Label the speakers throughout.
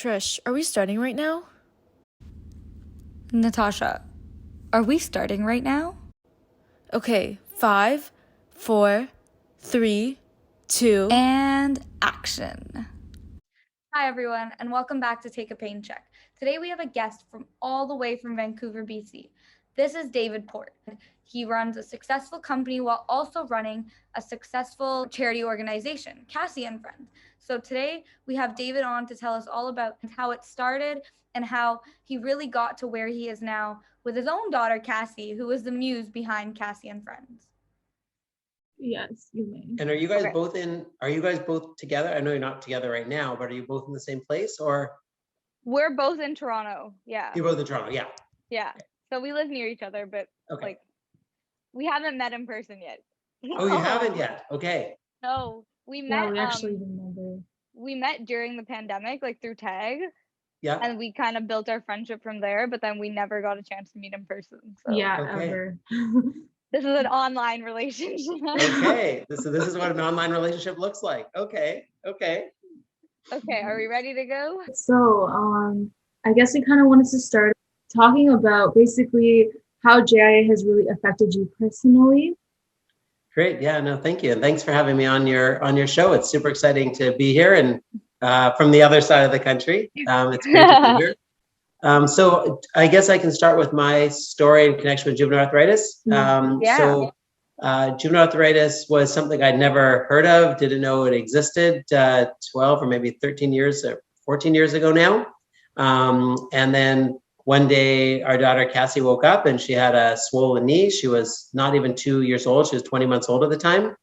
Speaker 1: Trish, are we starting right now?
Speaker 2: Natasha, are we starting right now?
Speaker 1: Okay, 5, 4, 3, 2...
Speaker 2: And action.
Speaker 3: Hi everyone, and welcome back to Take a Pain Check. Today we have a guest from all the way from Vancouver, BC. This is David Port. He runs a successful company while also running a successful charity organization, Cassie and Friends. So today we have David on to tell us all about how it started and how he really got to where he is now with his own daughter, Cassie, who is the muse behind Cassie and Friends.
Speaker 4: Yes, you may.
Speaker 5: And are you guys
Speaker 3: Okay.
Speaker 5: are you guys both together? I know you're not together right now, but are you both in the same place, or
Speaker 6: We're both in Toronto. Yeah.
Speaker 5: you're both in Toronto? Yeah.
Speaker 6: Yeah. So we live near each other, but
Speaker 5: Okay.
Speaker 6: like we haven't met in person yet.
Speaker 5: Oh, you haven't yet? Okay.
Speaker 6: No. We
Speaker 4: Yeah,
Speaker 6: met
Speaker 4: we actually remember.
Speaker 6: we met during the pandemic, like through Tag,
Speaker 5: Yeah.
Speaker 6: and we kind of built our friendship from there, but then we never got a chance to meet in person. So
Speaker 4: Yeah,
Speaker 5: Okay.
Speaker 4: ever.
Speaker 6: this is an online relationship.
Speaker 5: Okay. This is what an online relationship looks like. Okay. Okay.
Speaker 6: Okay, are we ready to go?
Speaker 4: So, I guess we kind of wanted to start talking about basically how JIA has really affected you personally.
Speaker 5: Great. Yeah. No, thank you, and thanks for having me on your show. It's super exciting to be here and from the other side of the country. It's great to be here. So I guess I can start with my story in connection with juvenile arthritis.
Speaker 6: Yeah.
Speaker 5: So juvenile arthritis was something I'd never heard of, didn't know it existed 12 or maybe 13 years or 14 years ago now. And then one day our daughter Cassie woke up and she had a swollen knee. She was not even 2 years old. She was 20 months old at the time.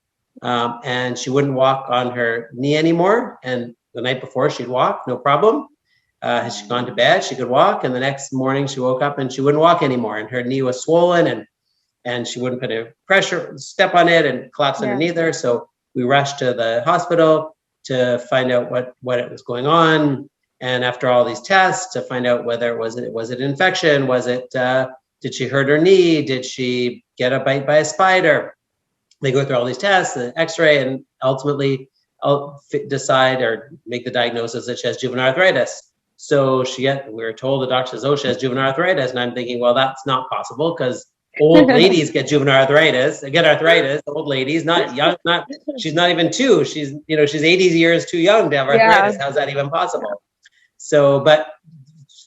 Speaker 5: And she wouldn't walk on her knee anymore. And the night before she'd walk, no problem. Had she gone to bed, she could walk. And the next morning she woke up and she wouldn't walk anymore. And her knee was swollen and she wouldn't put a step on it and collapse underneath her. So we rushed to the hospital to find out what it was going on. And after all these tests to find out whether was it infection? Did she hurt her knee? Did she get a bite by a spider? They go through all these tests, the x-ray, and ultimately decide or make the diagnosis that she has juvenile arthritis. So we were told, the doctor says, oh, she has juvenile arthritis. And I'm thinking, well, that's not possible because old ladies get juvenile arthritis. They get arthritis, old ladies, not young, she's not even 2. She's 80 years too young to have arthritis.
Speaker 6: Yeah.
Speaker 5: How's that even possible? So, but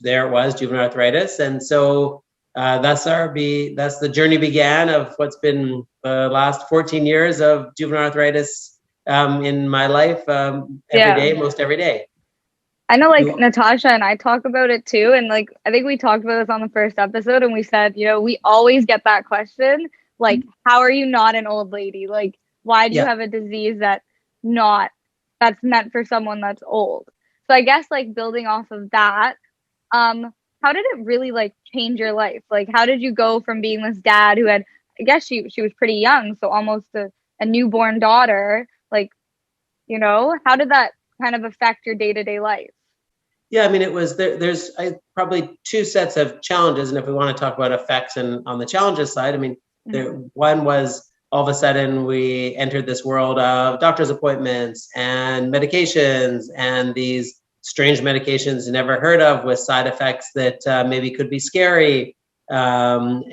Speaker 5: there it was, juvenile arthritis. And so that's the journey began of what's been the last 14 years of juvenile arthritis in my life every day, most every day.
Speaker 6: I know like Natasha and I talk about it too. And like, I think we talked about this on the first episode and we said, we always get that question, like, how are you not an old lady? Like, why do you have a disease that's meant for someone that's old? So I guess like building off of that, how did it really like change your life? Like, how did you go from being this dad who had, I guess she was pretty young, so almost a newborn daughter, like, how did that kind of affect your day-to-day life?
Speaker 5: Yeah, I mean, it was there's probably 2 sets of challenges. And if we want to talk about effects and on the challenges side, I mean, one was all of a sudden we entered this world of doctor's appointments and medications and these strange medications you never heard of with side effects that maybe could be scary. And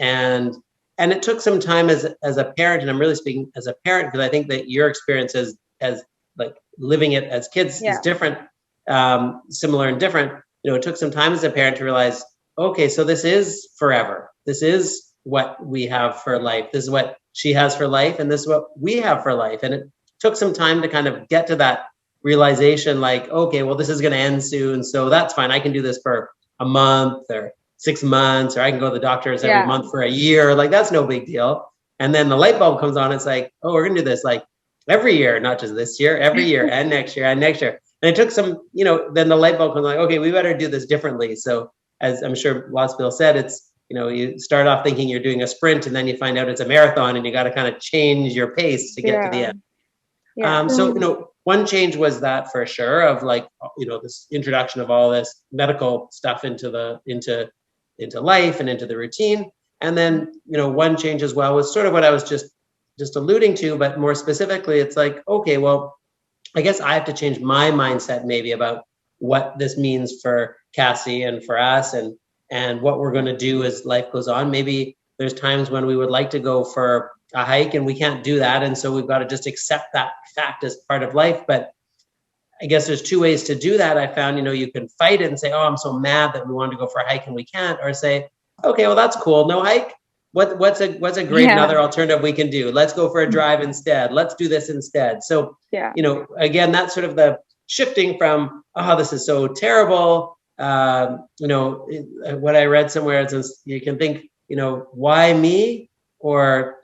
Speaker 5: it took some time as a parent, and I'm really speaking as a parent because I think that your experience as like living it as kids is different, similar and different. It took some time as a parent to realize, okay, so this is forever. This is what we have for life. This is what she has for life, and this is what we have for life. And it took some time to kind of get to that realization, like, okay, well, this is going to end soon, so that's fine. I can do this for a month or 6 months, or I can go to the doctors every month for a year. Like, that's no big deal. And then the light bulb comes on. It's like, oh, we're going to do this like every year, not just this year, every year and next year and next year. And it took some, then the light bulb comes on, like, okay, we better do this differently. So as I'm sure lots of people said, it's, you start off thinking you're doing a sprint and then you find out it's a marathon and you got to kind of change your pace to get to the end. So, one change was that for sure of like, this introduction of all this medical stuff into life and into the routine. And then, one change as well was sort of what I was just alluding to, but more specifically, it's like, okay, well, I guess I have to change my mindset maybe about what this means for Cassie and for us, and what we're going to do as life goes on. Maybe there's times when we would like to go for a hike and we can't do that, and so we've got to just accept that fact as part of life. But I guess there's two ways to do that. I found, you can fight it and say, oh, I'm so mad that we wanted to go for a hike and we can't, or say, okay, well, that's cool, no hike. What's a great another alternative we can do? Let's go for a drive instead. Let's do this instead. So, again, that's sort of the shifting from, oh, this is so terrible. What I read somewhere is you can think, why me, or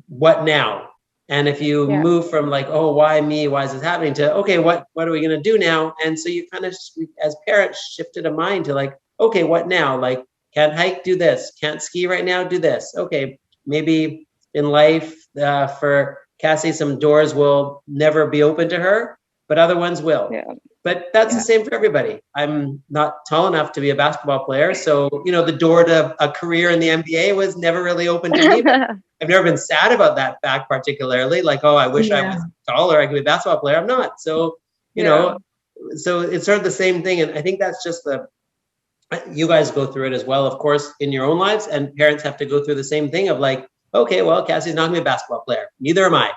Speaker 5: what now? And if you move from like, oh, why me? Why is this happening? To, okay, what are we going to do now? And so you kind of, as parents, shifted a mind to like, okay, what now? Like, can't hike, do this. Can't ski right now, do this. Okay, maybe in life for Cassie, some doors will never be open to her, but other ones will. Yeah. But that's the same for everybody. I'm not tall enough to be a basketball player. So, the door to a career in the NBA was never really open to me. I've never been sad about that fact particularly. Like, oh, I wish I was taller, I could be a basketball player. I'm not. So, so it's sort of the same thing. And I think that's just you guys go through it as well, of course, in your own lives, and parents have to go through the same thing of like, okay, well, Cassie's not gonna be a basketball player. Neither am I.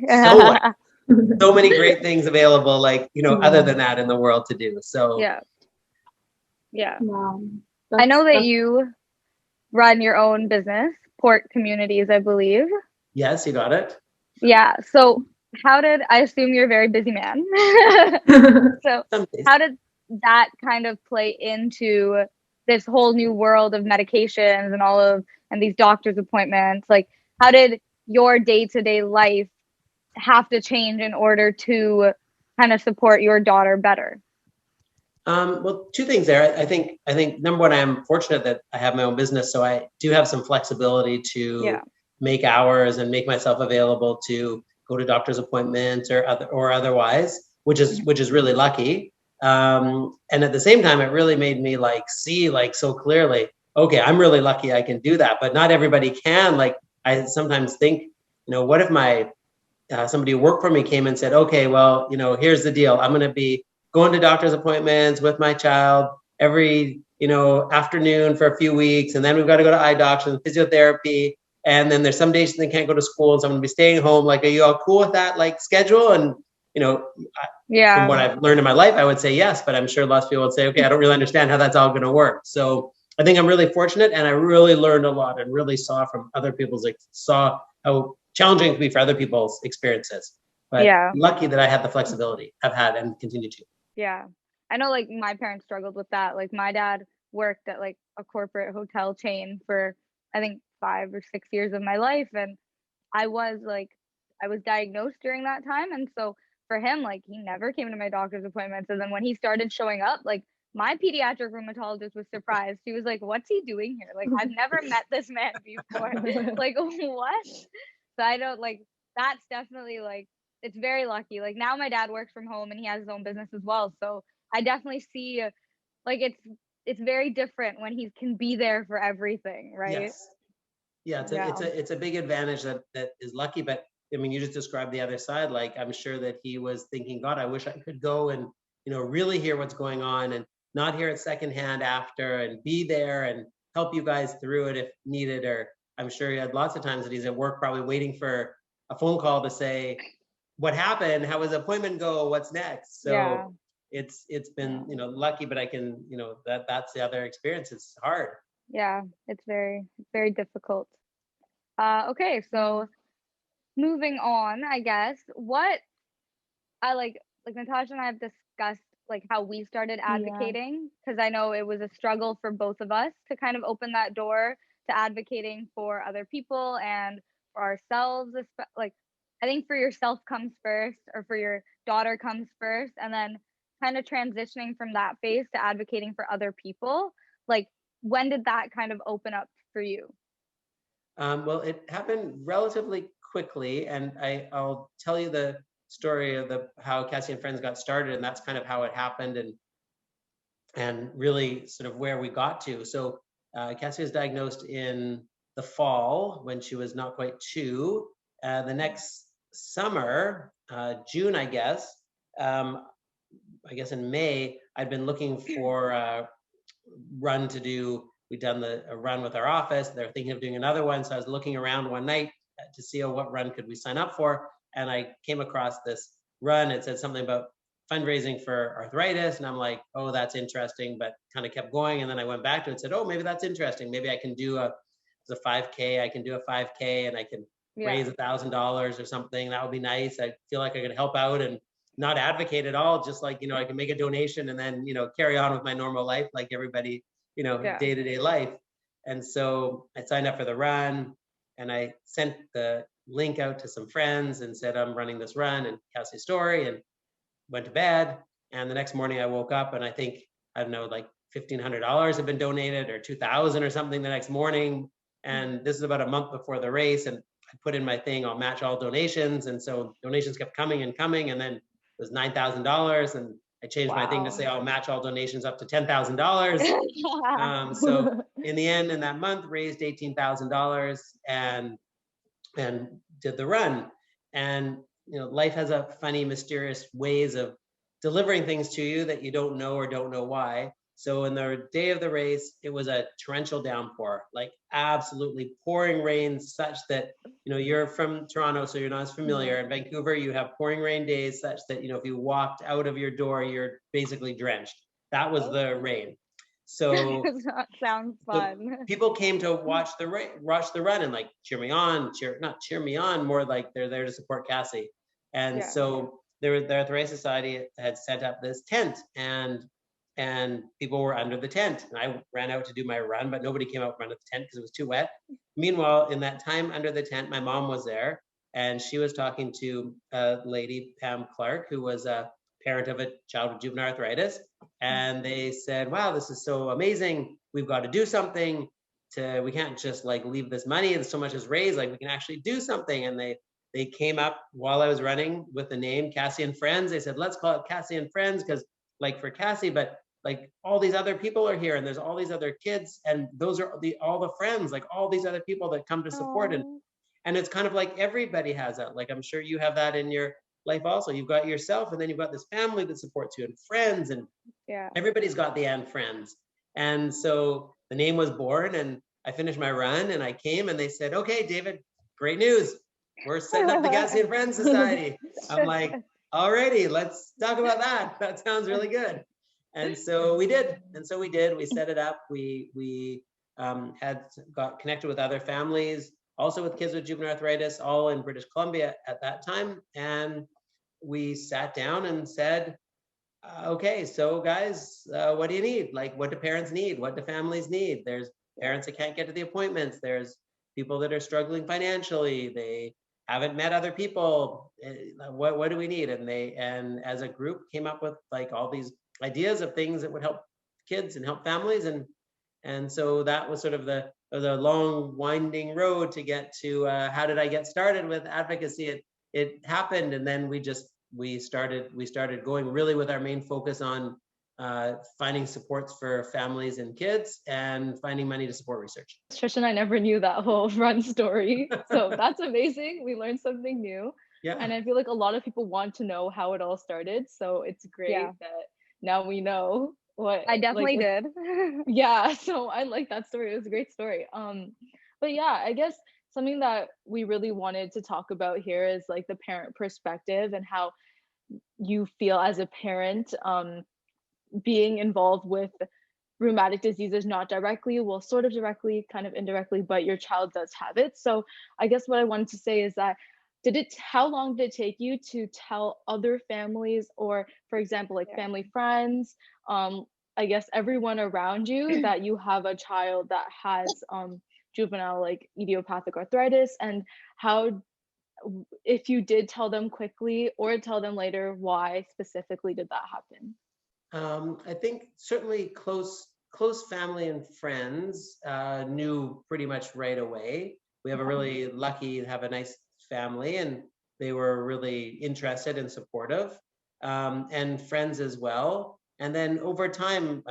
Speaker 5: So what? So many great things available, like, other than that in the world to do. So
Speaker 6: yeah. Wow. I know that you run your own business, Port Communities, I believe.
Speaker 5: Yes, you got it.
Speaker 6: Yeah. So I assume you're a very busy man. So how did that kind of play into this whole new world of medications and these doctor's appointments? Like, how did your day-to-day life have to change in order to kind of support your daughter better?
Speaker 5: Well, two things there. I think number one, I'm fortunate that I have my own business, so I do have some flexibility to make hours and make myself available to go to doctor's appointments or otherwise, which is really lucky. And at the same time, it really made me see so clearly, okay, I'm really lucky I can do that, but not everybody can. Like, I sometimes think, what if somebody who worked for me came and said, okay, well, here's the deal. I'm going to be going to doctor's appointments with my child every, afternoon for a few weeks. And then we've got to go to eye doctors and physiotherapy. And then there's some days they can't go to school. So I'm going to be staying home. Like, are you all cool with that, schedule? And, from what I've learned in my life, I would say yes, but I'm sure lots of people would say, okay, I don't really understand how that's all going to work. So I think I'm really fortunate, and I really learned a lot and really saw from other people's, saw how challenging it can be for other people's experiences. But lucky that I had the flexibility I've had and continue to.
Speaker 6: Yeah. I know my parents struggled with that. Like, my dad worked at a corporate hotel chain for, I think, 5 or 6 years of my life. And I was diagnosed during that time. And so for him, he never came to my doctor's appointments. And then when he started showing up, my pediatric rheumatologist was surprised. She was like, what's he doing here? I've never met this man before. What? So I don't that's definitely it's very lucky. Now my dad works from home and he has his own business as well. So I definitely see it's very different when he can be there for everything, right?
Speaker 5: Yes. Yeah, it's a big advantage that is lucky, but I mean, you just described the other side. I'm sure that he was thinking, God, I wish I could go and, really hear what's going on and not hear it secondhand after, and be there and help you guys through it if needed. Or I'm sure he had lots of times that he's at work, probably waiting for a phone call to say, what happened? How was the appointment go? What's next? So it's been, lucky, but I can, that's the other experience. It's hard.
Speaker 6: Yeah, it's very, very difficult. Okay, so moving on, I guess, what I like Natasha and I have discussed how we started advocating, because I know it was a struggle for both of us to kind of open that door to advocating for other people and for ourselves. I think for yourself comes first, or for your daughter comes first, and then kind of transitioning from that phase to advocating for other people. When did that kind of open up for you?
Speaker 5: Well, it happened relatively quickly, and I'll tell you the story of how Cassie and Friends got started, and that's kind of how it happened, and really sort of where we got to. So Cassie was diagnosed in the fall when she was not quite 2. The next summer, June, I guess, I guess in May, I'd been looking for a run to do. We'd done a run with our office. They're thinking of doing another one. So I was looking around one night to see what run could we sign up for. And I came across this run. It said something about fundraising for arthritis. And I'm like, oh, that's interesting, but kind of kept going. And then I went back to it and said, oh, maybe that's interesting. Maybe I can do a 5K. I can do a 5K and I can raise $1,000 or something. That would be nice. I feel like I could help out and not advocate at all. Just like, I can make a donation and then, carry on with my normal life, like everybody, day-to-day life. And so I signed up for the run and I sent the link out to some friends and said, I'm running this run and Cassie's story, and went to bed. And the next morning I woke up and I think, I don't know, like $1,500 had been donated or 2,000 or something the next morning. And this is about a month before the race. And I put in my thing, I'll match all donations. And so donations kept coming and coming. And then it was $9,000. And I changed my thing to say I'll match all donations up to $10,000. So in the end, in that month, raised $18,000 and did the run. And life has a funny, mysterious ways of delivering things to you that you don't know or don't know why. So in the day of the race, it was a torrential downpour, like absolutely pouring rain, such that, you're from Toronto, so you're not as familiar. In Vancouver, you have pouring rain days such that, if you walked out of your door, you're basically drenched. That was the rain. So
Speaker 6: that sounds fun.
Speaker 5: So people came to watch the run and like cheer me on, not cheer me on, more like they're there to support Cassie. And so the Arthritis Society had set up this tent and people were under the tent. And I ran out to do my run, but nobody came out from under the tent because it was too wet. Meanwhile, in that time under the tent, my mom was there and she was talking to a lady, Pam Clark, who was a parent of a child with juvenile arthritis. And they said, wow, this is so amazing. We've got to do something. We can't just like leave this money. There's so much is raised, like we can actually do something. And they came up while I was running with the name Cassie and Friends. They said, let's call it Cassie and Friends because like for Cassie, but like all these other people are here and there's all these other kids and those are all the friends, like all these other people that come to support. And it's kind of like everybody has that. Like I'm sure you have that in your life also. You've got yourself and then you've got this family that supports you and friends and everybody's got the and friends. And so the name was born and I finished my run and I came and they said, okay, David, great news. We're setting up the Cassie and Friends Society. I'm like, alrighty, let's talk about that. That sounds really good. And so we did. We set it up. We had got connected with other families, also with kids with juvenile arthritis, all in British Columbia at that time. And we sat down and said, okay, so guys, what do you need? Like, what do parents need? What do families need? There's parents that can't get to the appointments. There's people that are struggling financially. They haven't met other people. What do we need? And as a group came up with like all these ideas of things that would help kids and help families. And so that was sort of the long winding road to get to how did I get started with advocacy? It happened. And then we started going really with our main focus on finding supports for families and kids and finding money to support research.
Speaker 6: Trish and I never knew that whole run story. So that's amazing. We learned something new.
Speaker 5: Yeah.
Speaker 6: And I feel like a lot of people want to know how it all started. So it's great that now we know what
Speaker 2: I definitely did.
Speaker 6: Yeah. So I like that story. It was a great story. But yeah, I guess something that we really wanted to talk about here is like the parent perspective and how you feel as a parent, being involved with rheumatic diseases, not directly, well, sort of directly, kind of indirectly, but your child does have it. So I guess what I wanted to say is that how long did it take you to tell other families or, for example, like family, friends, I guess everyone around you that you have a child that has juvenile like idiopathic arthritis, and how, if you did tell them quickly or tell them later, why specifically did that happen?
Speaker 5: I think certainly close family and friends knew pretty much right away. We have a really lucky to have a nice family, and they were really interested and supportive, and friends as well. And then over time,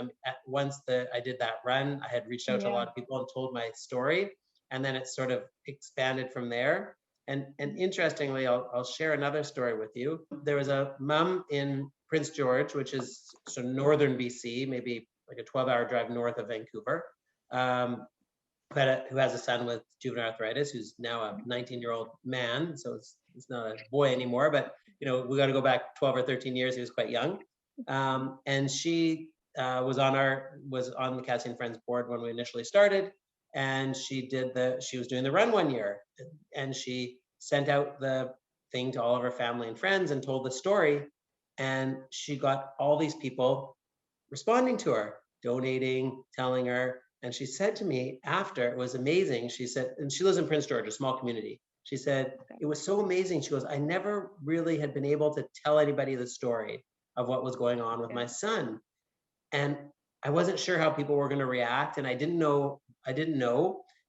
Speaker 5: once I did that run, I had reached out to a lot of people and told my story, and then it sort of expanded from there. And interestingly, I'll share another story with you. There was a mom in Prince George, which is sort of northern BC, maybe like a 12-hour drive north of Vancouver, who has a son with juvenile arthritis, who's now a 19-year-old man. So it's not a boy anymore, but we got to go back 12 or 13 years. He was quite young. And she was on the Cassie and Friends board when we initially started. And she was doing the run one year, and she sent out the thing to all of her family and friends and told the story. And she got all these people responding to her, donating, telling her. And she said to me after, it was amazing. She said, and she lives in Prince George, a small community. She said, it was so amazing. She goes, I never really had been able to tell anybody the story of what was going on with my son. And I wasn't sure how people were going to react. And I didn't know.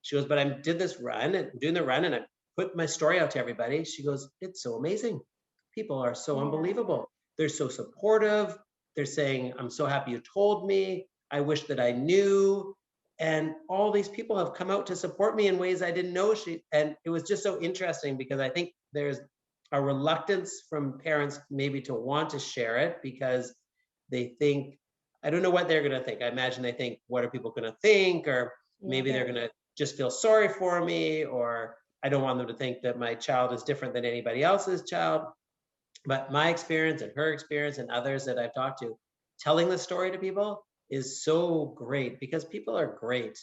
Speaker 5: She goes, but I did this run and doing the run, and I put my story out to everybody. She goes, it's so amazing. People are so unbelievable. They're so supportive. They're saying, I'm so happy you told me. I wish that I knew. And all these people have come out to support me in ways I didn't know. And it was just so interesting, because I think there's a reluctance from parents maybe to want to share it, because they think, I don't know what they're going to think. I imagine they think, what are people going to think? Or maybe they're going to just feel sorry for me, or I don't want them to think that my child is different than anybody else's child. But my experience and her experience and others that I've talked to, telling the story to people is so great, because people are great.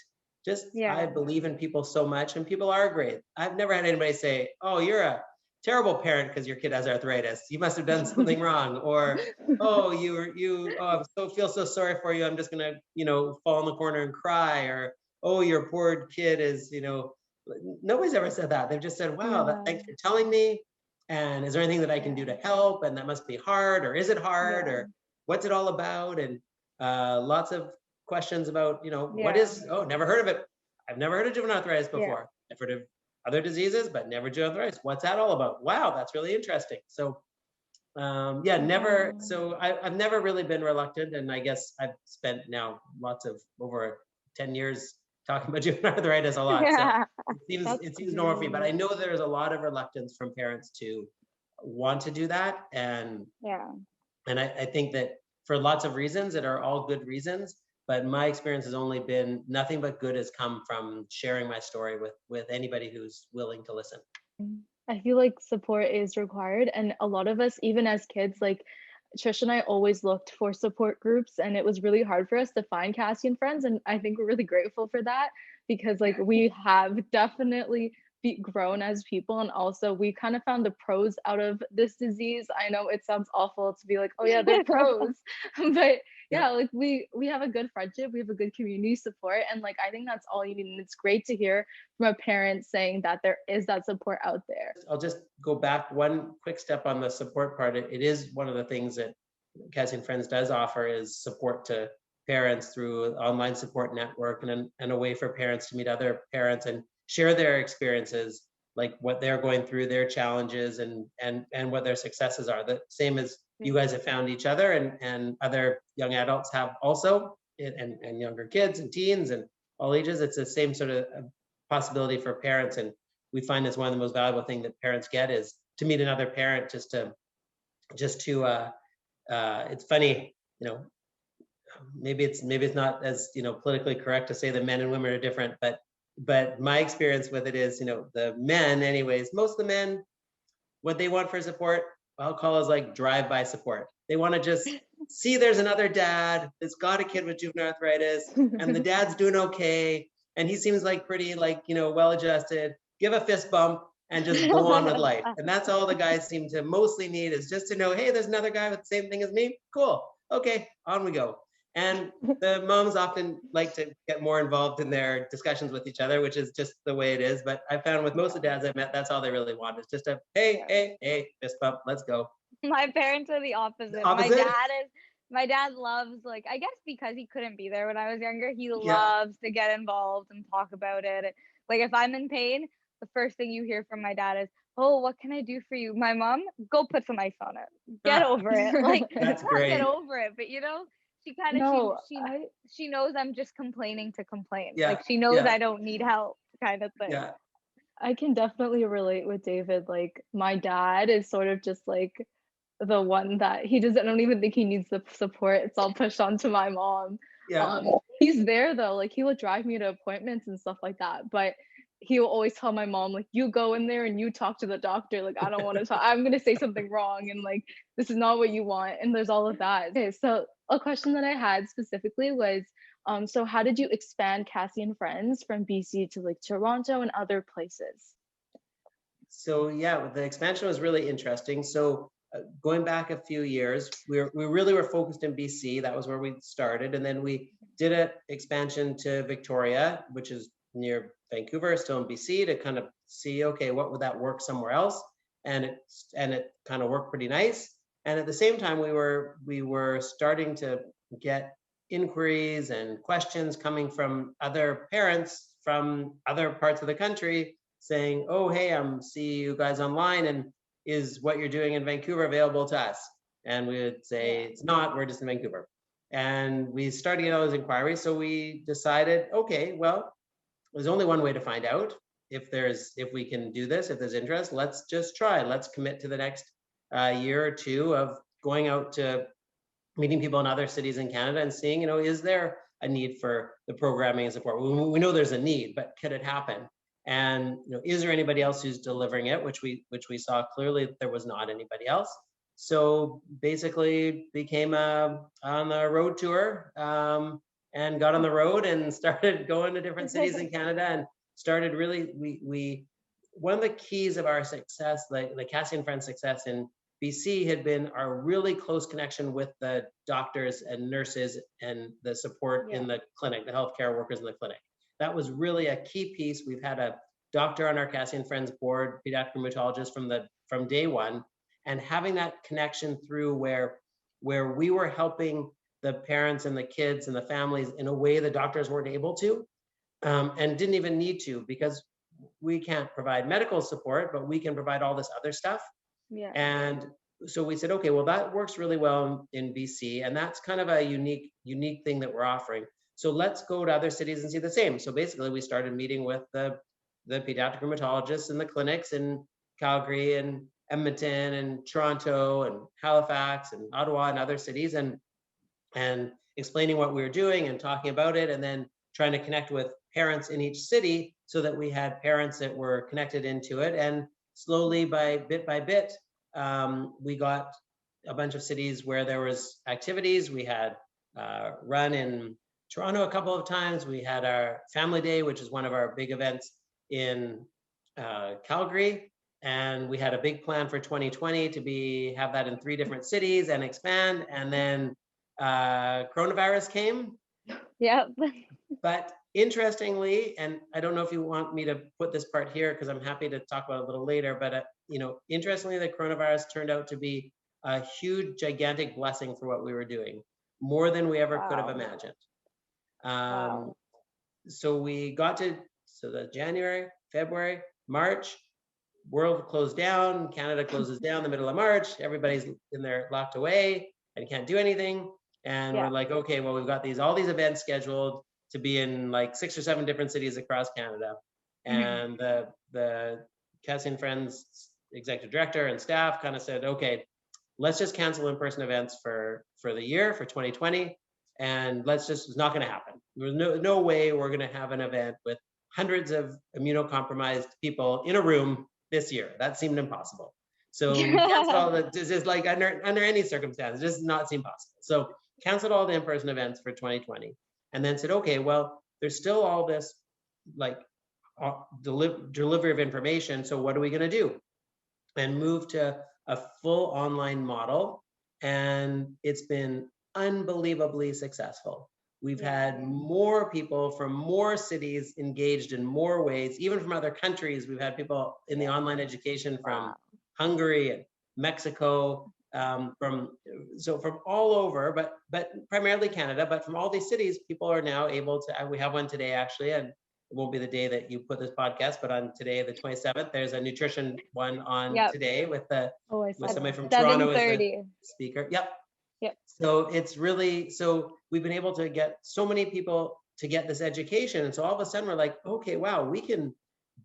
Speaker 5: I believe in people so much, and people are great. I've never had anybody say, oh, you're a terrible parent because your kid has arthritis. You must have done something wrong. Or, oh, I feel so sorry for you. I'm just going to, fall in the corner and cry. Or, oh, your poor kid is, nobody's ever said that. They've just said, wow, thanks for telling me. And is there anything that I can do to help? And that must be hard. Or is it hard? Or what's it all about? And lots of questions about, never heard of it. I've never heard of juvenile arthritis before. I've heard of other diseases, but never juvenile arthritis. What's that all about? Wow, that's really interesting. So, never. So I've never really been reluctant. And I guess I've spent now over 10 years talking about juvenile arthritis a lot. So it seems normal for me, but I know there's a lot of reluctance from parents to want to do that. And I think that for lots of reasons that are all good reasons, but my experience has only been nothing but good has come from sharing my story with anybody who's willing to listen.
Speaker 7: I feel like support is required, and a lot of us, even as kids, like Trish and I always looked for support groups, and it was really hard for us to find Cassie and Friends, and I think we're really grateful for that, because like we have definitely grown as people, and also we kind of found the pros out of this disease. I know it sounds awful to be like, oh yeah, they're pros, but like we have a good friendship, we have a good community support, and like I think that's all you need. And it's great to hear from a parent saying that there is that support out there.
Speaker 5: I'll just go back one quick step on the support part. It is one of the things that Cassie and Friends does offer, is support to parents through an online support network, and a way for parents to meet other parents and share their experiences, like what they're going through, their challenges, and what their successes are. The same as you guys have found each other, and other young adults have also, and younger kids and teens and all ages. It's the same sort of possibility for parents. And we find it's one of the most valuable things that parents get is to meet another parent, just to it's funny, maybe it's not as, politically correct to say that men and women are different, but my experience with it is, the men anyways, most of the men, what they want for support, I'll call is like drive-by support. They want to just see there's another dad that's got a kid with juvenile arthritis, and the dad's doing okay, and he seems like pretty, well-adjusted, give a fist bump and just go on with life. And that's all the guys seem to mostly need, is just to know, hey, there's another guy with the same thing as me. Cool. Okay, on we go. And the moms often like to get more involved in their discussions with each other, which is just the way it is. But I found with most of the dads I've met, that's all they really want, is just a, hey, fist bump, let's go.
Speaker 6: My parents are the opposite. My dad loves, like, I guess because he couldn't be there when I was younger, he loves to get involved and talk about it. Like, if I'm in pain, the first thing you hear from my dad is, oh, what can I do for you? My mom, go put some ice on it. Get over it. Like,
Speaker 5: That's great.
Speaker 6: Get over it. But, she kind of, she knows I'm just complaining to complain.
Speaker 5: Yeah.
Speaker 6: Like, she knows I don't need help, kind of thing.
Speaker 5: Yeah.
Speaker 7: I can definitely relate with David. Like, my dad is sort of just like the one that he doesn't, I don't even think he needs the support. It's all pushed onto my mom.
Speaker 5: Yeah.
Speaker 7: He's there though, like he will drive me to appointments and stuff like that, but he will always tell my mom, like, you go in there and you talk to the doctor, like, I don't want to talk, I'm gonna say something wrong, and like, this is not what you want, and there's all of that. Okay, so a question that I had specifically was, so how did you expand Cassie and Friends from BC to like Toronto and other places?
Speaker 5: So yeah, the expansion was really interesting. So going back a few years, we really were focused in BC. That was where we started, and then we did an expansion to Victoria, which is near Vancouver, still in BC, to kind of see, okay, what would that work somewhere else? And it kind of worked pretty nice. And at the same time, we were starting to get inquiries and questions coming from other parents from other parts of the country saying, oh, hey, I'm seeing you guys online, and is what you're doing in Vancouver available to us? And we would say, it's not, we're just in Vancouver. And we started getting all those inquiries. So we decided, okay, well, there's only one way to find out if we can do this, if there's interest. Let's just try. Let's commit to the next year or two of going out to meeting people in other cities in Canada and seeing, is there a need for the programming and support? We know there's a need, but could it happen? And is there anybody else who's delivering it? Which we saw clearly there was not anybody else. So basically became on a road tour. And got on the road and started going to different cities in Canada and started really, we one of the keys of our success, like the Cassie and Friends success in BC, had been our really close connection with the doctors and nurses and the support in the clinic, the healthcare workers in the clinic. That was really a key piece. We've had a doctor on our Cassie and Friends board, pediatric rheumatologist from day one, and having that connection through where we were helping the parents and the kids and the families in a way the doctors weren't able to, and didn't even need to, because we can't provide medical support, but we can provide all this other stuff.
Speaker 6: Yeah.
Speaker 5: And so we said, okay, well, that works really well in BC, and that's kind of a unique thing that we're offering. So let's go to other cities and see the same. So basically, we started meeting with the pediatric rheumatologists in the clinics in Calgary and Edmonton and Toronto and Halifax and Ottawa and other cities, and explaining what we were doing and talking about it, and then trying to connect with parents in each city so that we had parents that were connected into it. And slowly, bit by bit, we got a bunch of cities where there was activities. We had run in Toronto a couple of times. We had our Family Day, which is one of our big events in Calgary. And we had a big plan for 2020 to have that in 3 different cities and expand. And then coronavirus came.
Speaker 6: Yep.
Speaker 5: But interestingly, and I don't know if you want me to put this part here because I'm happy to talk about it a little later, but interestingly, the coronavirus turned out to be a huge, gigantic blessing for what we were doing, more than we ever could have imagined. So we got to the January, February, March, world closed down, Canada closes down the middle of March, everybody's in there locked away and can't do anything. And we're like, okay, well, we've got all these events scheduled to be in like 6 or 7 different cities across Canada. And the Cassie and Friends executive director and staff kind of said, okay, let's just cancel in-person events for the year, for 2020. And it's not going to happen. There's no way we're going to have an event with hundreds of immunocompromised people in a room this year. That seemed impossible. So we canceled all the, just like under any circumstance, it does not seem possible. So canceled all the in-person events for 2020, and then said, okay, well, there's still all this like delivery of information. So what are we going to do? And move to a full online model. And it's been unbelievably successful. We've had more people from more cities engaged in more ways, even from other countries. We've had people in the online education from Hungary and Mexico, from all over, but primarily Canada, but from all these cities, people are now able to, we have one today actually, and it won't be the day that you put this podcast, but on today, the 27th, there's a nutrition one on today with somebody from Toronto as the speaker. Yep. So it's really, we've been able to get so many people to get this education. And so all of a sudden we're like, okay, wow, we can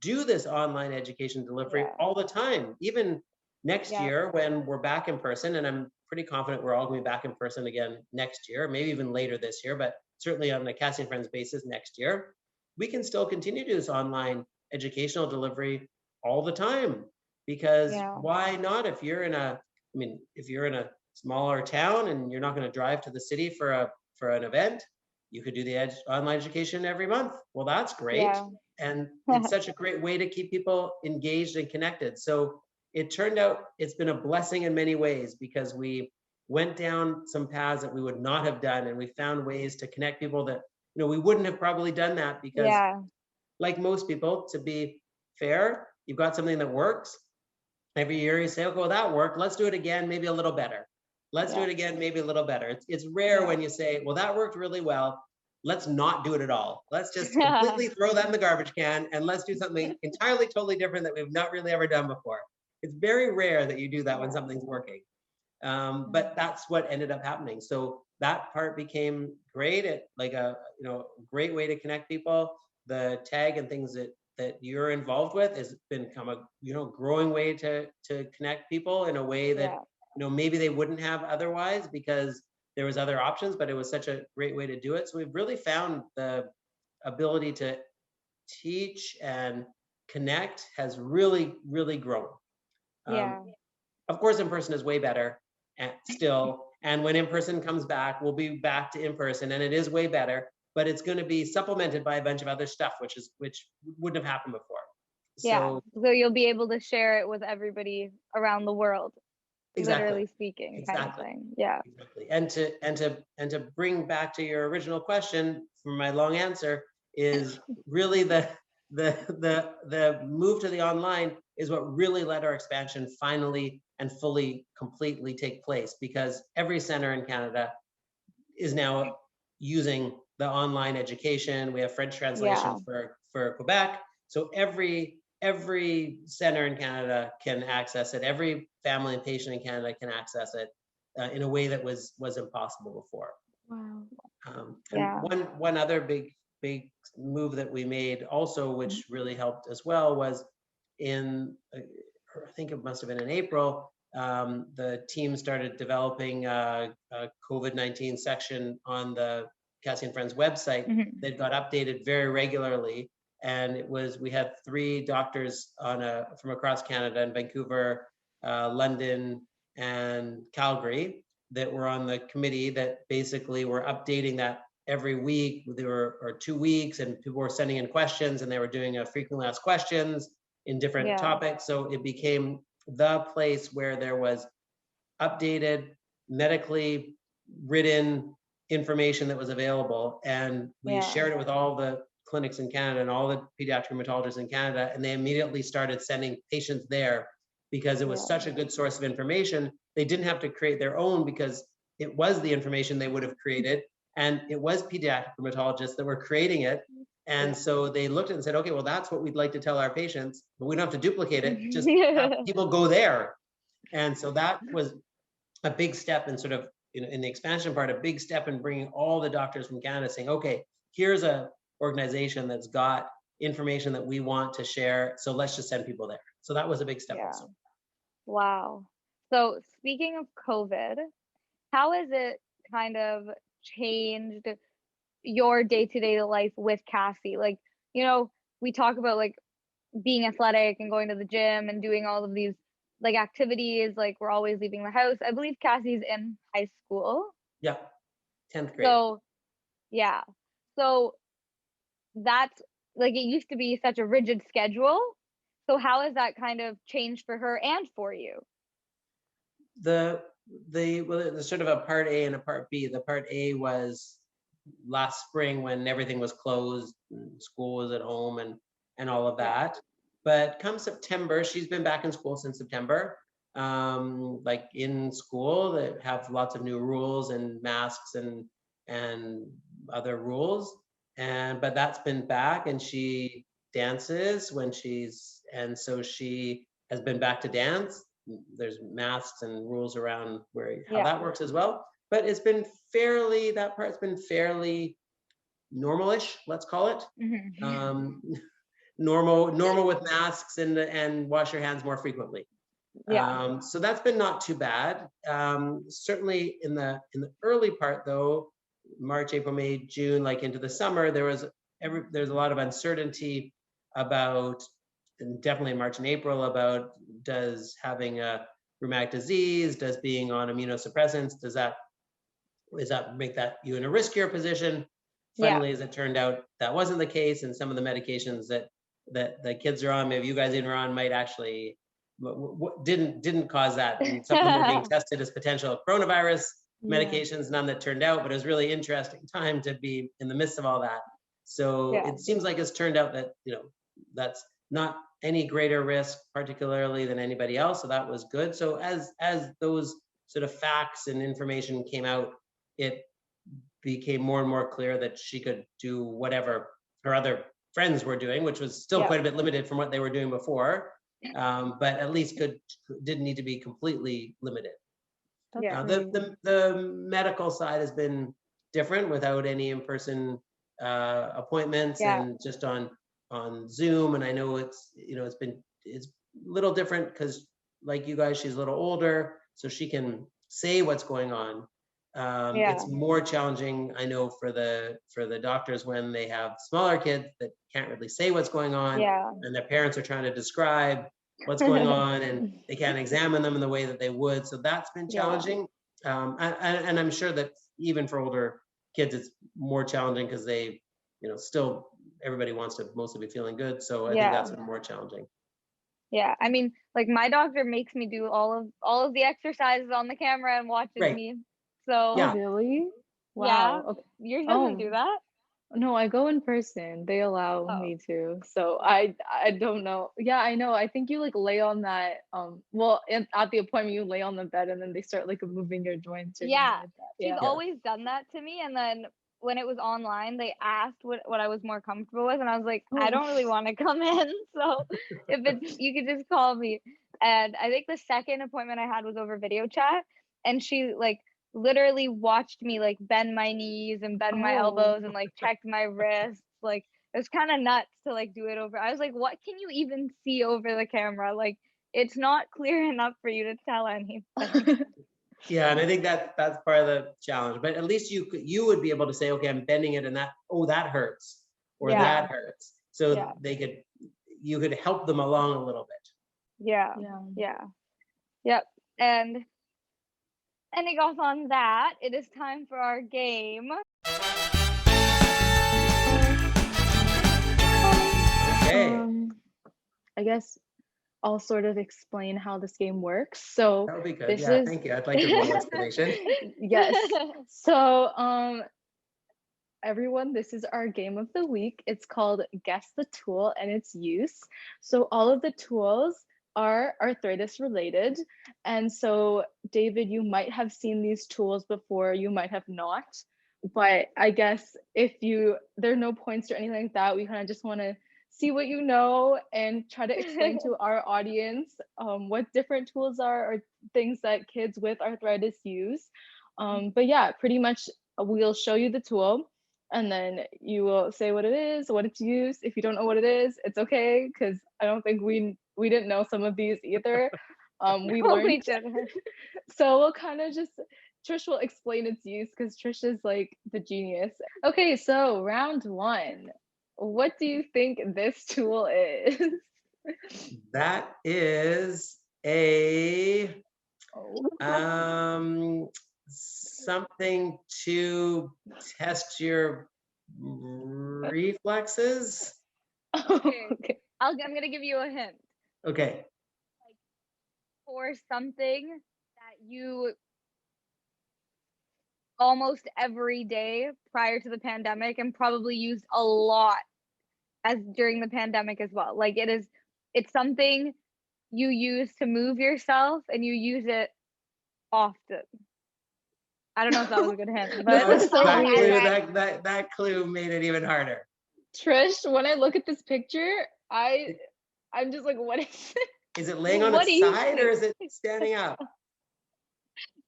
Speaker 5: do this online education delivery all the time. Even next
Speaker 6: Yeah.
Speaker 5: year when we're back in person, and I'm pretty confident we're all going to be back in person again next year, maybe even later this year, but certainly on a Cassie and Friends basis next year, we can still continue to do this online educational delivery all the time. Because
Speaker 6: Yeah.
Speaker 5: why not? If you're in a smaller town and you're not going to drive to the city for an event, you could do the online education every month. Well, that's great.
Speaker 6: Yeah.
Speaker 5: And it's such a great way to keep people engaged and connected. So it turned out it's been a blessing in many ways, because we went down some paths that we would not have done, and we found ways to connect people that we wouldn't have probably done that, because
Speaker 6: Yeah.
Speaker 5: like most people, to be fair, you've got something that works. Every year you say, okay, well, that worked. Let's do it again, maybe a little better. Let's do it again, maybe a little better. It's rare when you say, well, that worked really well. Let's not do it at all. Let's just completely throw that in the garbage can, and let's do something entirely, totally different that we've not really ever done before. It's very rare that you do that when something's working. But that's what ended up happening. So that part became great. Like a great way to connect people. The tag and things that you're involved with has become a growing way to connect people in a way that maybe they wouldn't have otherwise, because there was other options, but it was such a great way to do it. So we've really found the ability to teach and connect has really, really grown. Of course, in person is way better still. And when in person comes back, we'll be back to in person, and it is way better. But it's going to be supplemented by a bunch of other stuff, which wouldn't have happened before.
Speaker 6: So you'll be able to share it with everybody around the world, literally speaking, kind of thing. Yeah.
Speaker 5: Exactly. And to bring back to your original question, for my long answer, is really the move to the online is what really let our expansion finally and fully, completely take place, because every center in Canada is now using the online education. We have French translation for Quebec. So every center in Canada can access it. Every family and patient in Canada can access it in a way that was impossible before.
Speaker 6: Wow.
Speaker 5: One other big move that we made also, which really helped as well, was I think it must have been in April, the team started developing a COVID-19 section on the Cassie and Friends website that got updated very regularly. And we had 3 doctors from across Canada in Vancouver, London, and Calgary that were on the committee that basically were updating that every week, or 2 weeks, and people were sending in questions, and they were doing a frequently asked questions in different topics. So it became the place where there was updated, medically written information that was available. And we shared it with all the clinics in Canada and all the pediatric rheumatologists in Canada, and they immediately started sending patients there because it was such a good source of information. They didn't have to create their own, because it was the information they would have created, and it was pediatric rheumatologists that were creating it. And so they looked at it and said, okay, well, that's what we'd like to tell our patients, but we don't have to duplicate it, just have people go there. And so that was a big step in sort of, in the expansion part, a big step in bringing all the doctors from Canada saying, okay, here's a organization that's got information that we want to share, so let's just send people there. So that was a big step also.
Speaker 6: Wow. So speaking of COVID, how has it kind of changed your day-to-day life with Cassie? Like, we talk about like being athletic and going to the gym and doing all of these like activities, like we're always leaving the house. I believe Cassie's in high school.
Speaker 5: Yeah, 10th grade.
Speaker 6: So that's like, it used to be such a rigid schedule. So how has that kind of changed for her and for you?
Speaker 5: Well, there's sort of a part A and a part B. The part A was last spring when everything was closed, and school was at home and all of that. But come September, she's been back in school since September. Like in school, they have lots of new rules and masks and other rules. But that's been back, and she dances and so she has been back to dance. There's masks and rules around how that works as well. But it's been that part's been fairly normalish, let's call it. Normal with masks and wash your hands more frequently.
Speaker 6: Yeah.
Speaker 5: So that's been not too bad. Certainly in the early part though, March, April, May, June, like into the summer, there's a lot of uncertainty about, and definitely in March and April, about does having a rheumatic disease, does being on immunosuppressants, does that make that you in a riskier position? Finally, as it turned out, that wasn't the case, and some of the medications that the kids are on, maybe you guys even are on, might actually didn't cause that. And some of them were being tested as potential coronavirus medications, none that turned out, but it was really interesting time to be in the midst of all that. So it seems like it's turned out that, that's not any greater risk particularly than anybody else. So that was good. So as those sort of facts and information came out, it became more and more clear that she could do whatever her other friends were doing, which was still quite a bit limited from what they were doing before, but at least didn't need to be completely limited. The medical side has been different, without any in-person appointments, and just on Zoom. And I know it's a little different because, like you guys, she's a little older, so she can say what's going on. It's more challenging, I know, for the doctors when they have smaller kids that can't really say what's going on, and their parents are trying to describe what's going on, and they can't examine them in the way that they would. So that's been challenging. And I'm sure that even for older kids, it's more challenging because they, still everybody wants to mostly be feeling good. So I think that's been more challenging.
Speaker 6: Yeah, I mean, like my doctor makes me do all of the exercises on the camera and watches me. So
Speaker 7: Really? Wow. Okay.
Speaker 6: Yours doesn't do that?
Speaker 7: No, I go in person. They allow me to. So I don't know. Yeah, I know. I think you like lay on that at the appointment you lay on the bed and then they start like moving your joints or
Speaker 6: yeah.
Speaker 7: like that.
Speaker 6: She's always done that to me, and then when it was online, they asked what I was more comfortable with, and I was like, I don't really want to come in. So if you could just call me. And I think the second appointment I had was over video chat, and she like literally watched me like bend my knees and bend my elbows and like checked my wrists. Like it was kind of nuts to like do it over. I was like, what can you even see over the camera? Like it's not clear enough for you to tell anything.
Speaker 5: Yeah, and I think that's part of the challenge. But at least you would be able to say, okay, I'm bending it, and that hurts, or that hurts. So you could help them along a little bit.
Speaker 6: Yep. And ending off on that, it is time for our game.
Speaker 5: Okay.
Speaker 7: I guess I'll sort of explain how this game works. So
Speaker 5: that would be good. Thank you. I'd like a little explanation.
Speaker 7: Yes. So everyone, this is our game of the week. It's called Guess the Tool and its use. So all of the tools are arthritis related. And so David, you might have seen these tools before, you might have not, but I guess there are no points or anything like that. We kind of just want to see what you know and try to explain to our audience what different tools are or things that kids with arthritis use. But yeah, pretty much we'll show you the tool and then you will say what it is, what it's used. If you don't know what it is, it's okay, because I don't think we didn't know some of these either. We learned. So we'll kind of just, Trish will explain its use because Trish is like the genius. Okay, so round one. What do you think this tool is?
Speaker 5: That is a something to test your reflexes.
Speaker 6: Okay. I'm gonna give you a hint.
Speaker 5: Okay.
Speaker 6: Like for something that you almost every day prior to the pandemic and probably used a lot as during the pandemic as well. Like it's something you use to move yourself and you use it often. I don't know if that was a good hint, but
Speaker 5: that clue made it even harder.
Speaker 7: Trish, when I look at this picture, I'm just like, what is it?
Speaker 5: Is it laying on its side or is it standing up?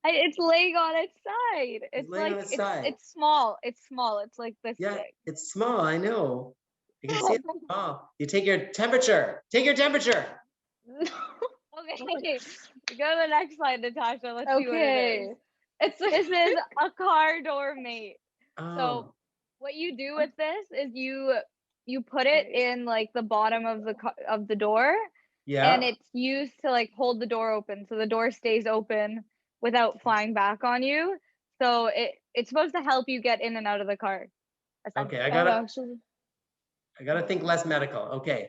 Speaker 6: It's laying on its side. It's
Speaker 5: laying on its side.
Speaker 6: It's small. It's small. It's like this big.
Speaker 5: It's small. I know. You can see it's small. You take your temperature. Take your temperature.
Speaker 6: Okay, Okay, go to the next slide, Natasha. Let's see what it
Speaker 7: Okay.
Speaker 6: is.
Speaker 7: It's
Speaker 6: This is a car door mate.
Speaker 5: Oh,
Speaker 6: So what you do with this is you put it in like the bottom of the door,
Speaker 5: yeah.
Speaker 6: and it's used to like hold the door open, so the door stays open without flying back on you. So it's supposed to help you get in and out of the car.
Speaker 5: Okay,
Speaker 6: essentially.
Speaker 5: I gotta think less medical. Okay.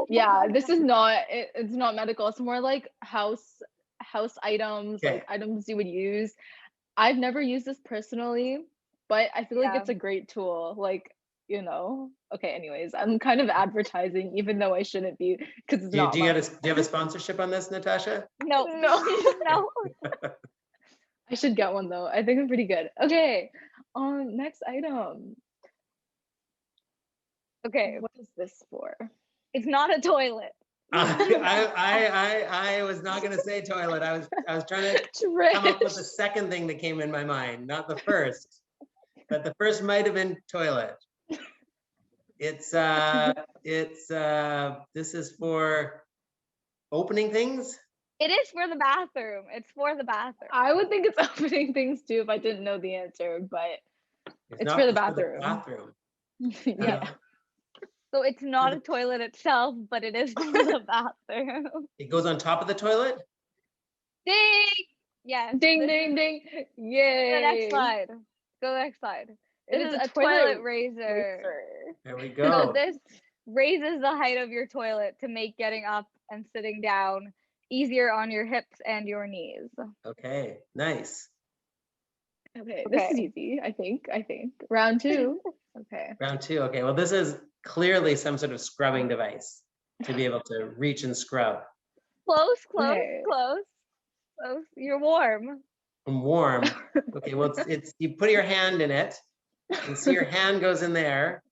Speaker 7: yeah, this is not it's not medical. It's more like house items,
Speaker 5: Okay.
Speaker 7: like items you would use. I've never used this personally, but I feel like
Speaker 6: Yeah.
Speaker 7: it's a great tool. Like, okay, anyways, I'm kind of advertising even though I shouldn't be because it's not
Speaker 5: Do you
Speaker 7: mine.
Speaker 5: have a sponsorship on this, Natasha?
Speaker 6: No,
Speaker 7: No.
Speaker 6: no.
Speaker 7: I should get one though. I think I'm pretty good. Okay. Next item.
Speaker 6: Okay,
Speaker 7: What is this for?
Speaker 6: it's not a toilet.
Speaker 5: I was not gonna say toilet. I was trying to come up with the second thing that came in my mind, not the first. But the first might have been toilet. This is for opening things.
Speaker 6: It is for the bathroom. It's for the bathroom.
Speaker 7: I would think it's opening things too if I didn't know the answer, but it's
Speaker 5: not-
Speaker 7: for the
Speaker 5: it's
Speaker 7: bathroom.
Speaker 5: bathroom.
Speaker 7: yeah.
Speaker 6: So it's not a toilet itself, but it is for the bathroom.
Speaker 5: It goes on top of the toilet.
Speaker 6: Ding! Yes.
Speaker 7: Ding
Speaker 6: this
Speaker 7: ding
Speaker 6: is-
Speaker 7: ding.
Speaker 6: Go
Speaker 7: Yay.
Speaker 6: next slide. Go next slide.
Speaker 7: It
Speaker 6: This
Speaker 7: is
Speaker 6: is
Speaker 7: a
Speaker 6: a toilet
Speaker 7: toilet
Speaker 6: raiser.
Speaker 5: There we
Speaker 6: So
Speaker 5: go.
Speaker 6: this raises the height of your toilet to make getting up and sitting down easier on your hips and your knees.
Speaker 5: Okay, nice.
Speaker 7: Okay, this is
Speaker 6: Okay.
Speaker 7: easy, I think. Round 2. Okay.
Speaker 5: Round 2. Okay, well, this is clearly some sort of scrubbing device to be able to reach and scrub.
Speaker 6: Close.
Speaker 7: Okay.
Speaker 6: You're warm.
Speaker 5: And warm. Okay, well, it's you put your hand in it, and see your hand goes in there,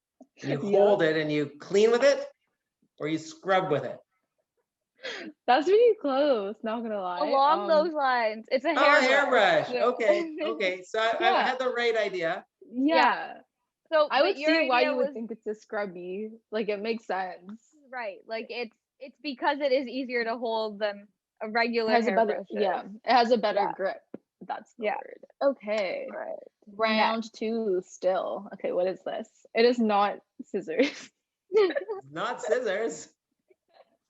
Speaker 5: and you
Speaker 7: Yeah.
Speaker 5: hold it, and you clean with it, or you scrub with it.
Speaker 7: That's really close, not gonna lie.
Speaker 6: Along those lines, it's a
Speaker 5: Oh,
Speaker 6: hairbrush.
Speaker 5: hairbrush.
Speaker 6: Yeah.
Speaker 5: Okay. So I
Speaker 7: Yeah.
Speaker 5: had the right idea.
Speaker 7: Yeah.
Speaker 6: So
Speaker 7: I
Speaker 6: but
Speaker 7: would
Speaker 6: your
Speaker 7: see why
Speaker 6: idea
Speaker 7: you would
Speaker 6: was
Speaker 7: think it's a scrubby. Like it makes sense.
Speaker 6: right. Like it's because it is easier to hold than a regular
Speaker 7: It has a better
Speaker 6: hairbrush is.
Speaker 7: it has a better
Speaker 6: Yeah.
Speaker 7: grip. That's the
Speaker 6: Yeah.
Speaker 7: word. Okay.
Speaker 6: Right.
Speaker 7: Round 2 still. Okay, what is this? It is not scissors.
Speaker 5: Not scissors.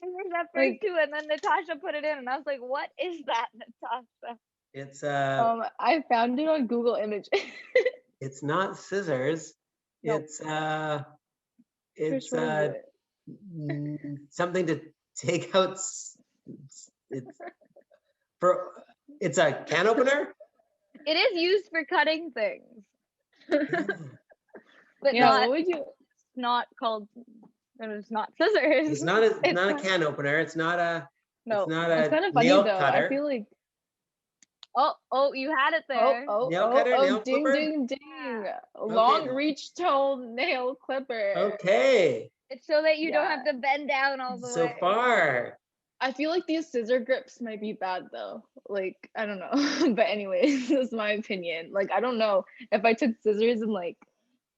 Speaker 6: Scissors at first
Speaker 7: Like-
Speaker 6: too, and then Natasha put it in, and I was like, "What is that, Natasha?"
Speaker 5: It's
Speaker 7: I found it on Google Images.
Speaker 5: it's not scissors.
Speaker 7: Nope.
Speaker 5: It's
Speaker 7: Which one is it?
Speaker 5: something to take out. It's a can opener.
Speaker 6: It is used for cutting things, but
Speaker 7: Yeah,
Speaker 6: not
Speaker 7: what would you
Speaker 6: not called. It's not scissors.
Speaker 5: It's not a
Speaker 7: It's
Speaker 5: not a
Speaker 7: not-
Speaker 5: can opener. It's not a
Speaker 7: No,
Speaker 5: not
Speaker 7: it's
Speaker 5: a
Speaker 7: kind of funny
Speaker 5: nail
Speaker 7: though.
Speaker 5: cutter.
Speaker 7: I feel like
Speaker 6: Oh, you had it there.
Speaker 5: Nail cutter, nail
Speaker 7: ding
Speaker 5: clipper?
Speaker 7: ding ding.
Speaker 6: Yeah.
Speaker 7: Long reach toenail clipper.
Speaker 5: Okay,
Speaker 6: It's so that you don't
Speaker 7: Yeah.
Speaker 6: have to bend down all the
Speaker 5: so
Speaker 6: way.
Speaker 5: far.
Speaker 7: I feel like these scissor grips might be bad though. Like, I don't know. But anyways, that's my opinion. Like, I don't know if I took scissors and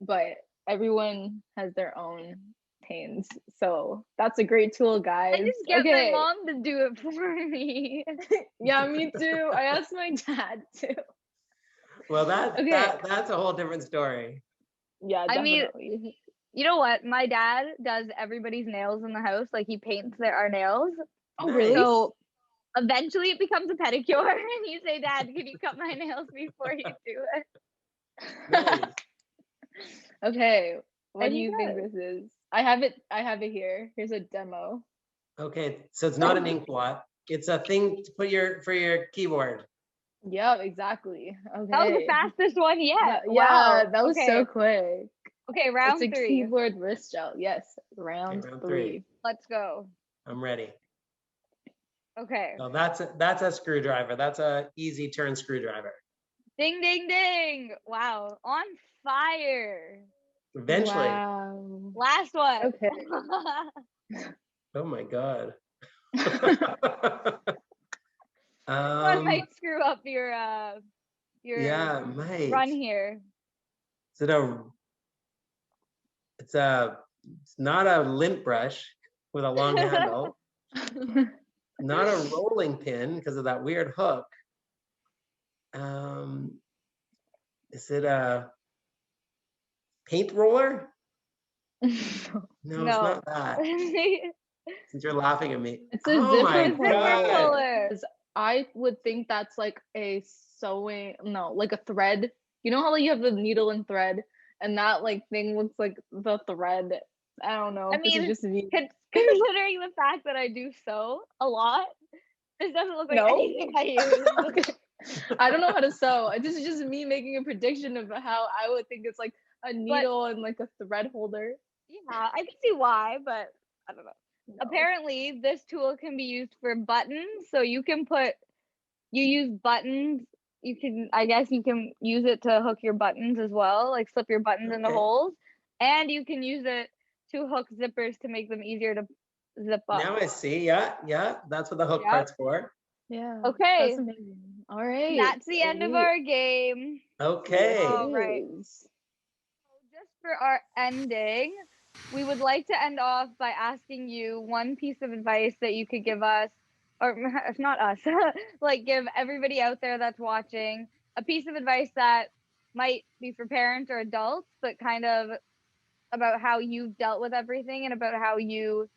Speaker 7: but everyone has their own pains. So that's a great tool, guys.
Speaker 6: I just get
Speaker 7: Okay.
Speaker 6: my mom to do it for me.
Speaker 7: Yeah, me too. I asked my dad too.
Speaker 5: Well,
Speaker 7: Okay.
Speaker 5: that's a whole different story.
Speaker 7: Yeah,
Speaker 6: I mean,
Speaker 7: definitely.
Speaker 6: You know what? My dad does everybody's nails in the house. Like he paints our nails.
Speaker 7: Oh, really?
Speaker 6: So eventually it becomes a pedicure, and you say, "Dad, can you cut my nails before you do it?"
Speaker 5: Nice.
Speaker 7: Okay. What
Speaker 6: And
Speaker 7: do
Speaker 6: he
Speaker 7: you think
Speaker 6: does.
Speaker 7: this is? I have it here. Here's a demo.
Speaker 5: Okay, so it's not an ink blot. It's a thing to put for your keyboard.
Speaker 7: Yeah, exactly. Okay.
Speaker 6: That was the fastest one yet.
Speaker 7: Yeah,
Speaker 6: Wow.
Speaker 7: that was
Speaker 6: okay.
Speaker 7: so quick.
Speaker 6: Okay, round
Speaker 7: It's a
Speaker 6: 3.
Speaker 7: keyboard wrist gel. Yes, round
Speaker 5: round
Speaker 7: 3.
Speaker 6: Let's go.
Speaker 5: I'm ready.
Speaker 6: Okay.
Speaker 5: So that's a screwdriver. That's a easy turn screwdriver.
Speaker 6: Ding, ding, ding. Wow. On fire.
Speaker 5: Eventually.
Speaker 7: Wow.
Speaker 6: Last one.
Speaker 7: Okay.
Speaker 5: Oh my god.
Speaker 6: One might screw up your
Speaker 5: yeah, might.
Speaker 6: run here.
Speaker 5: Is it it's not a lint brush with a long handle. not a rolling pin because of that weird hook. Is it a paint roller? No, it's not that. Since you're laughing at me.
Speaker 7: It's a
Speaker 5: Oh my
Speaker 7: different
Speaker 5: God.
Speaker 7: color. I would think that's like a like a thread. You know how like you have the needle and thread, and that like thing looks like the thread. I don't know.
Speaker 6: I
Speaker 7: if this is
Speaker 6: mean,
Speaker 7: just me.
Speaker 6: Considering the fact that I do sew a lot, this doesn't look like
Speaker 7: No?
Speaker 6: anything I use.
Speaker 7: Okay. I don't know how to sew. This is just me making a prediction of how I would think it's like a needle and like a thread holder.
Speaker 6: Yeah, I can see why, but I don't know.
Speaker 7: No.
Speaker 6: Apparently, this tool can be used for buttons. So you use buttons. I guess you can use it to hook your buttons as well, like slip your buttons into
Speaker 5: Okay.
Speaker 6: holes. And you can use it to hook zippers to make them easier to zip up.
Speaker 5: Now I see. Yeah. That's what the hook
Speaker 6: Yep.
Speaker 5: part's for.
Speaker 7: Yeah.
Speaker 6: Okay.
Speaker 7: That's amazing. All right.
Speaker 6: That's the end of
Speaker 7: Sweet.
Speaker 6: our game.
Speaker 5: Okay.
Speaker 6: All right.
Speaker 7: Yes.
Speaker 6: Just for our ending, we would like to end off by asking you one piece of advice that you could give us, or if not us, like give everybody out there that's watching a piece of advice that might be for parents or adults, but kind of about how you've dealt with everything and about how you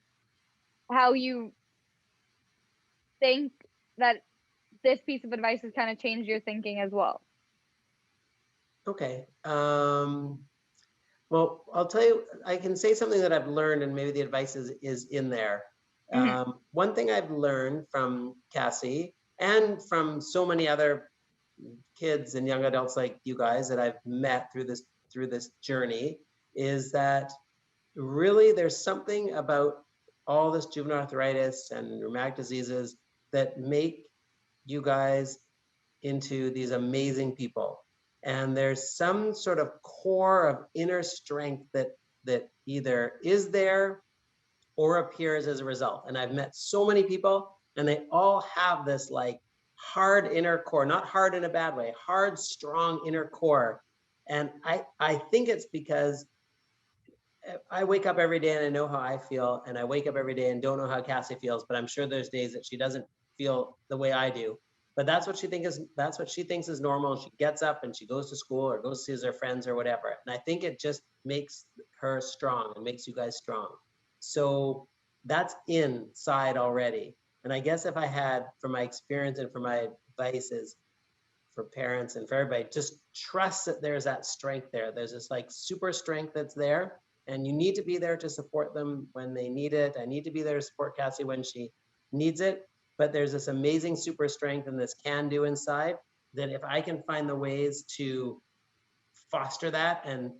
Speaker 6: think that this piece of advice has kind of changed your thinking as well.
Speaker 5: Okay. Well, I'll tell you, I can say something that I've learned, and maybe the advice is in there. One thing I've learned from Cassie and from so many other kids and young adults like you guys that I've met through this journey is that really there's something about all this juvenile arthritis and rheumatic diseases that make you guys into these amazing people. And there's some sort of core of inner strength that either is there or appears as a result. And I've met so many people, and they all have this like hard inner core, not hard in a bad way, hard, strong inner core. And I think it's because I wake up every day and I know how I feel, and I wake up every day and don't know how Cassie feels, but I'm sure there's days that she doesn't feel the way I do. But that's what she thinks is normal. And she gets up and she goes to school or goes to see her friends or whatever. And I think it just makes her strong and makes you guys strong. So that's inside already. And I guess if I had, from my experience and from my advices for parents and for everybody, just trust that there's that strength there. There's this like super strength that's there, and you need to be there to support them when they need it. I need to be there to support Cassie when she needs it. But there's this amazing super strength and this can-do inside that if I can find the ways to foster that and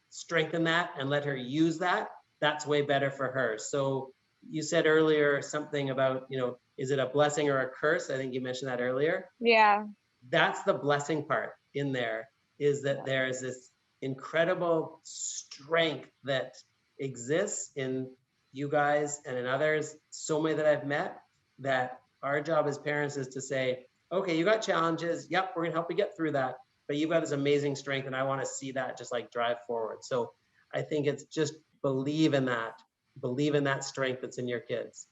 Speaker 5: strengthen that and let her use that, that's way better for her. So you said earlier something about, is it a blessing or a curse? I think you mentioned that earlier.
Speaker 6: Yeah.
Speaker 5: That's the blessing part in there, is that there's this incredible strength that exists in you guys and in others, so many that I've met, that our job as parents is to say, okay, you got challenges. Yep, we're gonna help you get through that. But you've got this amazing strength, and I want to see that just like drive forward. So I think it's just believe in that strength that's in your kids.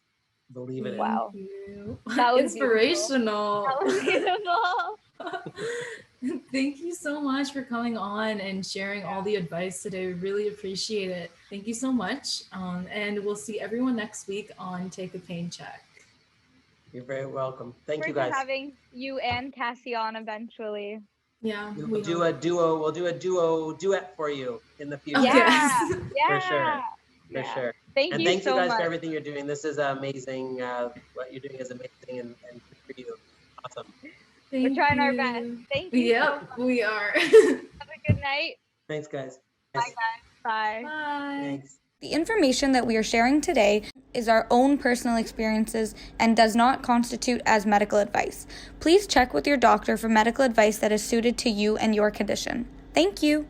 Speaker 5: Believe in it.
Speaker 6: Wow.
Speaker 8: Thank you.
Speaker 6: That was
Speaker 8: Inspirational.
Speaker 6: That was beautiful.
Speaker 8: Thank you so much for coming on and sharing all the advice today. We really appreciate it. Thank you so much. And we'll see everyone next week on Take a Pain Check.
Speaker 5: You're very welcome. Thank you
Speaker 6: Forward to
Speaker 5: guys.
Speaker 6: having you and Cassie on eventually.
Speaker 8: Yeah.
Speaker 5: We'll do a duo duet for you in the future.
Speaker 6: Yeah.
Speaker 8: Yes.
Speaker 6: Yeah.
Speaker 5: For sure. For
Speaker 6: Yeah.
Speaker 5: sure.
Speaker 6: Thank
Speaker 5: And
Speaker 6: you
Speaker 5: thank
Speaker 6: so
Speaker 5: you guys
Speaker 6: much.
Speaker 5: for everything you're doing. This is amazing. What you're doing is amazing and good for you. Awesome.
Speaker 6: We're trying our
Speaker 8: you.
Speaker 6: best. Thank you.
Speaker 8: Yep, we are.
Speaker 6: Have a good night.
Speaker 5: Thanks, guys.
Speaker 6: Bye, guys. Bye.
Speaker 8: Bye.
Speaker 5: Thanks.
Speaker 2: The information that we are sharing today is our own personal experiences and does not constitute as medical advice. Please check with your doctor for medical advice that is suited to you and your condition. Thank you.